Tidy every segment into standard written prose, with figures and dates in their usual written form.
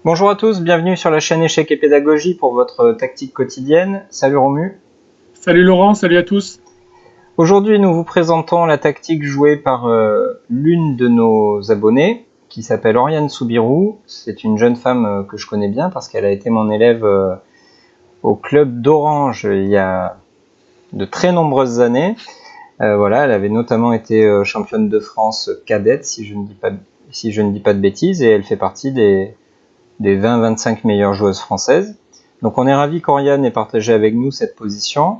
Bonjour à tous, bienvenue sur la chaîne Échecs et Pédagogie pour votre tactique quotidienne. Salut Romu. Salut Laurent, salut à tous. Aujourd'hui, nous vous présentons la tactique jouée par l'une de nos abonnées qui s'appelle Oriane Soubirou. C'est une jeune femme que je connais bien parce qu'elle a été mon élève au club d'Orange il y a de très nombreuses années. Voilà, elle avait notamment été championne de France cadette, si je ne dis pas de bêtises, et elle fait partie des 20-25 meilleures joueuses françaises. Donc on est ravis qu'Oriane ait partagé avec nous cette position.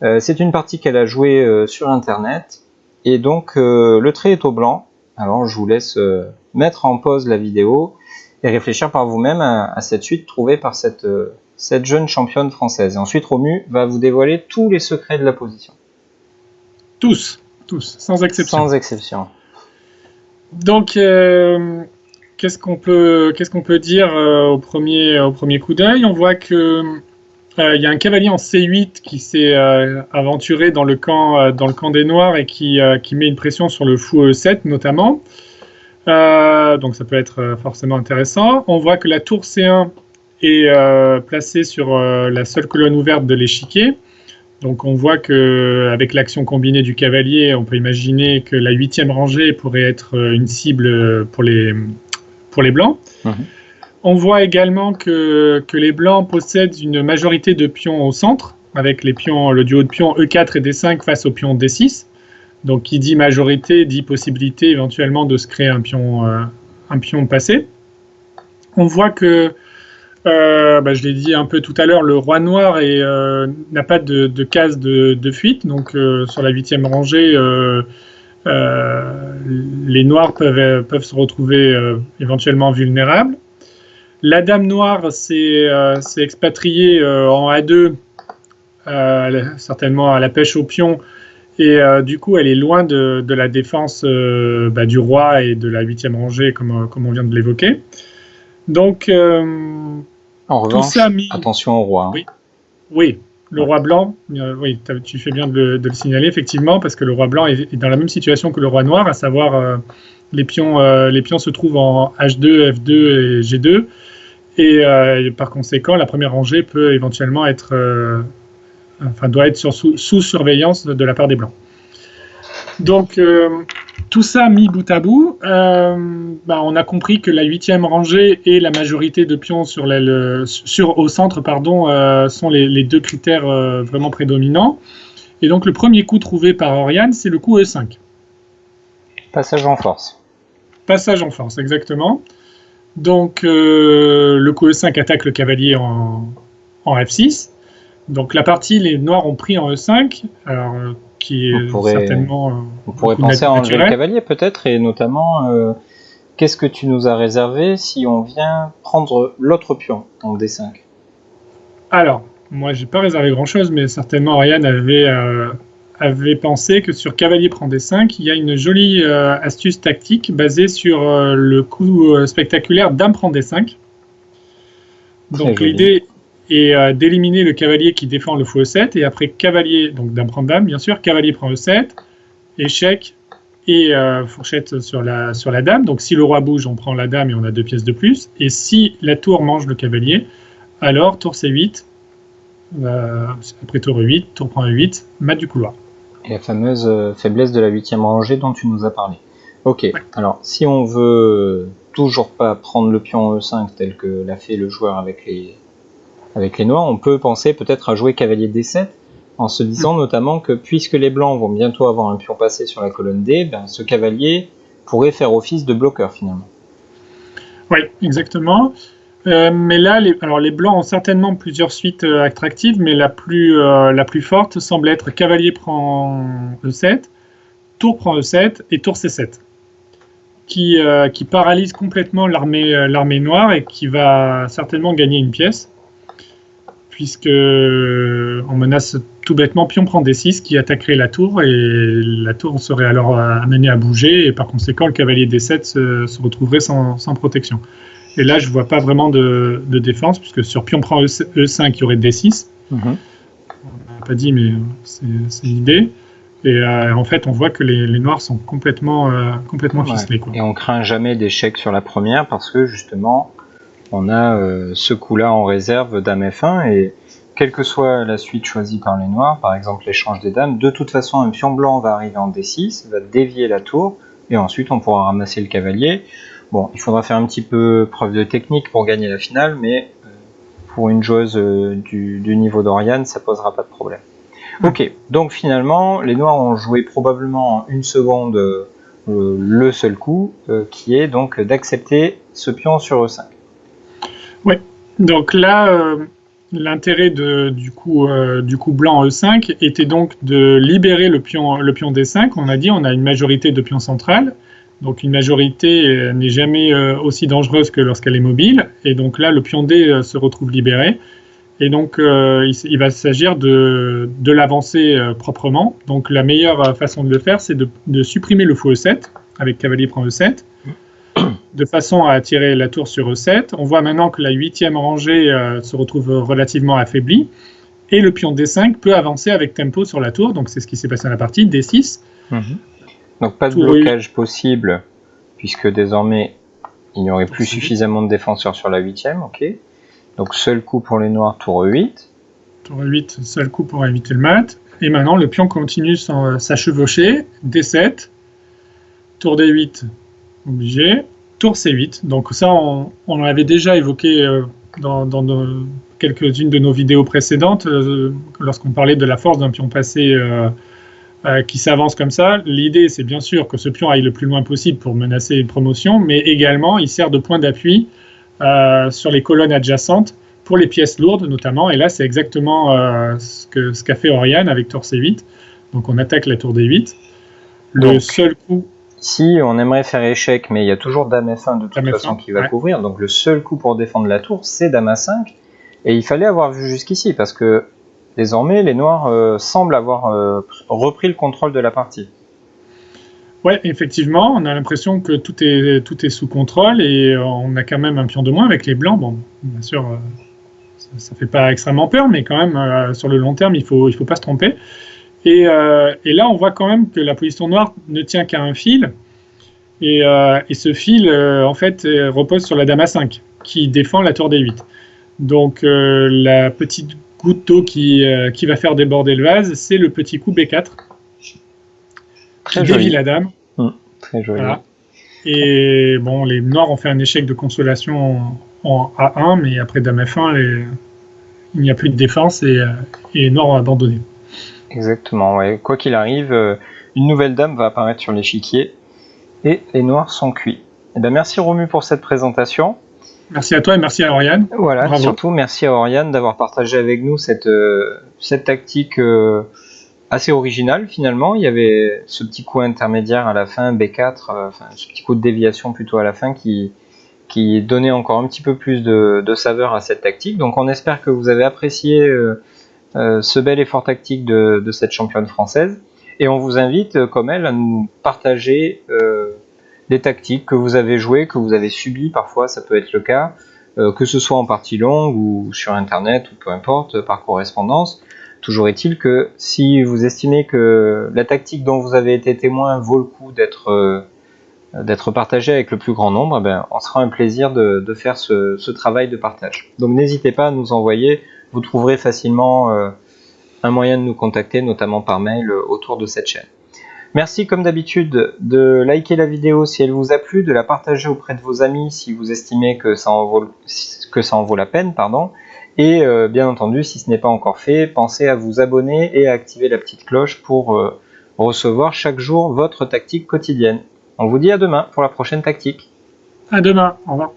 C'est une partie qu'elle a jouée sur internet, et donc le trait est au blanc. Alors je vous laisse mettre en pause la vidéo et réfléchir par vous-même à cette suite trouvée par cette jeune championne française. Et ensuite Romu va vous dévoiler tous les secrets de la position. Tous, sans exception. Sans exception. Donc, qu'est-ce qu'on peut dire au premier coup d'œil? On voit que il y a un cavalier en C8 qui s'est aventuré dans le camp des Noirs et qui met une pression sur le fou E7 notamment. Donc ça peut être forcément intéressant. On voit que la tour C1 est placée sur la seule colonne ouverte de l'échiquier. Donc on voit qu'avec l'action combinée du cavalier, on peut imaginer que la 8e rangée pourrait être une cible pour les blancs. Mmh. On voit également que les blancs possèdent une majorité de pions au centre, avec le duo de pions E4 et D5 face au pion D6. Donc qui dit majorité, dit possibilité éventuellement de se créer un pion passé. On voit que je l'ai dit un peu tout à l'heure, le roi noir n'a pas de case de fuite, donc sur la 8e rangée, les noirs peuvent se retrouver éventuellement vulnérables. La dame noire s'est expatriée en A2, certainement à la pêche au pion, et du coup elle est loin de la défense du roi et de la 8e rangée, comme on vient de l'évoquer. Donc en revanche, attention au roi. Oui, le roi blanc, oui, tu fais bien de le signaler, effectivement, parce que le roi blanc est dans la même situation que le roi noir, à savoir les pions se trouvent en H2, F2 et G2, et par conséquent, la première rangée peut éventuellement doit être sous surveillance de la part des blancs. Donc, tout ça mis bout à bout, on a compris que la 8e rangée et la majorité de pions au centre sont les deux critères vraiment prédominants. Et donc le premier coup trouvé par Oriane, c'est le coup E5. Passage en force. Passage en force, exactement. Donc le coup E5 attaque le cavalier en F6. Donc la partie, les noirs ont pris en E5. Alors, on pourrait penser à enlever le cavalier peut-être, et notamment qu'est-ce que tu nous as réservé si on vient prendre l'autre pion en D5? Alors, moi j'ai pas réservé grand-chose, mais certainement Oriane avait pensé que sur cavalier prend D5, il y a une jolie astuce tactique basée sur le coup spectaculaire dame prend D5. Donc l'idée et d'éliminer le cavalier qui défend le fou E7, et après cavalier, donc dame prend dame bien sûr, cavalier prend E7, échec et fourchette sur la dame. Donc si le roi bouge, on prend la dame et on a 2 pièces de plus, et si la tour mange le cavalier, alors tour C8, après tour E8, tour prend E8, mat du couloir. Et la fameuse faiblesse de la 8e rangée dont tu nous as parlé. Ok, ouais. Alors si on veut toujours pas prendre le pion E5 tel que l'a fait le joueur avec les noirs, on peut penser peut-être à jouer cavalier D7, en se disant notamment que puisque les blancs vont bientôt avoir un pion passé sur la colonne D, ce cavalier pourrait faire office de bloqueur finalement. Oui, exactement. Mais là, les blancs ont certainement plusieurs suites attractives, mais la plus forte semble être cavalier prend E7, tour prend E7 et tour C7, qui paralyse complètement l'armée noire et qui va certainement gagner une pièce, puisque on menace tout bêtement pion prend D6 qui attaquerait la tour, et la tour serait alors amenée à bouger, et par conséquent le cavalier D7 se retrouverait sans protection. Et là je ne vois pas vraiment de défense, puisque sur pion prend E5 il y aurait D6. On n'a pas dit, mais c'est l'idée. Et en fait on voit que les noirs sont complètement ficelés, quoi. Et on craint jamais d'échec sur la première, parce que justement on a ce coup-là en réserve dame F1, et quelle que soit la suite choisie par les noirs, par exemple l'échange des dames, de toute façon un pion blanc va arriver en D6, va dévier la tour, et ensuite on pourra ramasser le cavalier. Bon, il faudra faire un petit peu preuve de technique pour gagner la finale, mais pour une joueuse du niveau d'Oriane, ça posera pas de problème. Ok, donc finalement, les noirs ont joué probablement en une seconde le seul coup, qui est donc d'accepter ce pion sur E5. Oui, donc là, l'intérêt du coup blanc E5 était donc de libérer le pion D5. On a dit, on a une majorité de pions centrales. Donc une majorité n'est jamais aussi dangereuse que lorsqu'elle est mobile. Et donc là, le pion D se retrouve libéré. Et donc il va s'agir de l'avancer proprement. Donc la meilleure façon de le faire, c'est de supprimer le fou E7, avec cavalier prend E7, de façon à attirer la tour sur E7. On voit maintenant que la 8e rangée se retrouve relativement affaiblie. Et le pion D5 peut avancer avec tempo sur la tour. Donc c'est ce qui s'est passé dans la partie, D6. Donc pas de blocage possible, puisque désormais il n'y aurait plus suffisamment de défenseurs sur la 8e, ok. Donc seul coup pour les noirs, tour E8. Tour E8, seul coup pour éviter le mat. Et maintenant le pion continue sa chevauchée, D7, tour D8, obligé, tour C8. Donc ça on l'avait déjà évoqué dans quelques-unes de nos vidéos précédentes, lorsqu'on parlait de la force d'un pion passé qui s'avance comme ça. L'idée, c'est bien sûr que ce pion aille le plus loin possible pour menacer une promotion, mais également, il sert de point d'appui sur les colonnes adjacentes pour les pièces lourdes, notamment. Et là, c'est exactement ce qu'a fait Oriane avec tour C8. Donc, on attaque la tour D8. Le seul coup... Si on aimerait faire échec, mais il y a toujours dame F1 de toute façon qui va couvrir. Donc, le seul coup pour défendre la tour, c'est dame A5. Et il fallait avoir vu jusqu'ici, parce que désormais, les noirs semblent avoir repris le contrôle de la partie. Ouais, effectivement, on a l'impression que tout est sous contrôle et on a quand même un pion de moins avec les blancs. Bon, bien sûr, ça fait pas extrêmement peur, mais quand même, sur le long terme, il faut pas se tromper. Et là, on voit quand même que la position noire ne tient qu'à un fil. Et ce fil, en fait, repose sur la dame A5, qui défend la tour D8. Donc, la petite goutte d'eau qui va faire déborder le vase, c'est le petit coup B4 qui dévie la dame. Très joli. Voilà. Et bon, les noirs ont fait un échec de consolation en A1, mais après dame F1, il n'y a plus de défense et les noirs ont abandonné. Exactement, ouais. Quoi qu'il arrive, une nouvelle dame va apparaître sur l'échiquier et les noirs sont cuits. Et ben, merci Romu pour cette présentation. Merci à toi et merci à Oriane. Voilà, bravo. Surtout merci à Oriane d'avoir partagé avec nous cette tactique assez originale finalement. Il y avait ce petit coup intermédiaire à la fin, B4, ce petit coup de déviation plutôt à la fin qui donnait encore un petit peu plus de saveur à cette tactique. Donc on espère que vous avez apprécié ce bel effort tactique de cette championne française. Et on vous invite, comme elle, à nous partager des tactiques que vous avez jouées, que vous avez subies, parfois ça peut être le cas, que ce soit en partie longue ou sur internet ou peu importe, par correspondance. Toujours est-il que si vous estimez que la tactique dont vous avez été témoin vaut le coup d'être partagée avec le plus grand nombre, ben, on sera un plaisir de faire ce travail de partage. Donc n'hésitez pas à nous envoyer, vous trouverez facilement un moyen de nous contacter, notamment par mail autour de cette chaîne. Merci comme d'habitude de liker la vidéo si elle vous a plu, de la partager auprès de vos amis si vous estimez que ça en vaut la peine, pardon. Et bien entendu, si ce n'est pas encore fait, pensez à vous abonner et à activer la petite cloche pour recevoir chaque jour votre tactique quotidienne. On vous dit à demain pour la prochaine tactique. À demain, au revoir.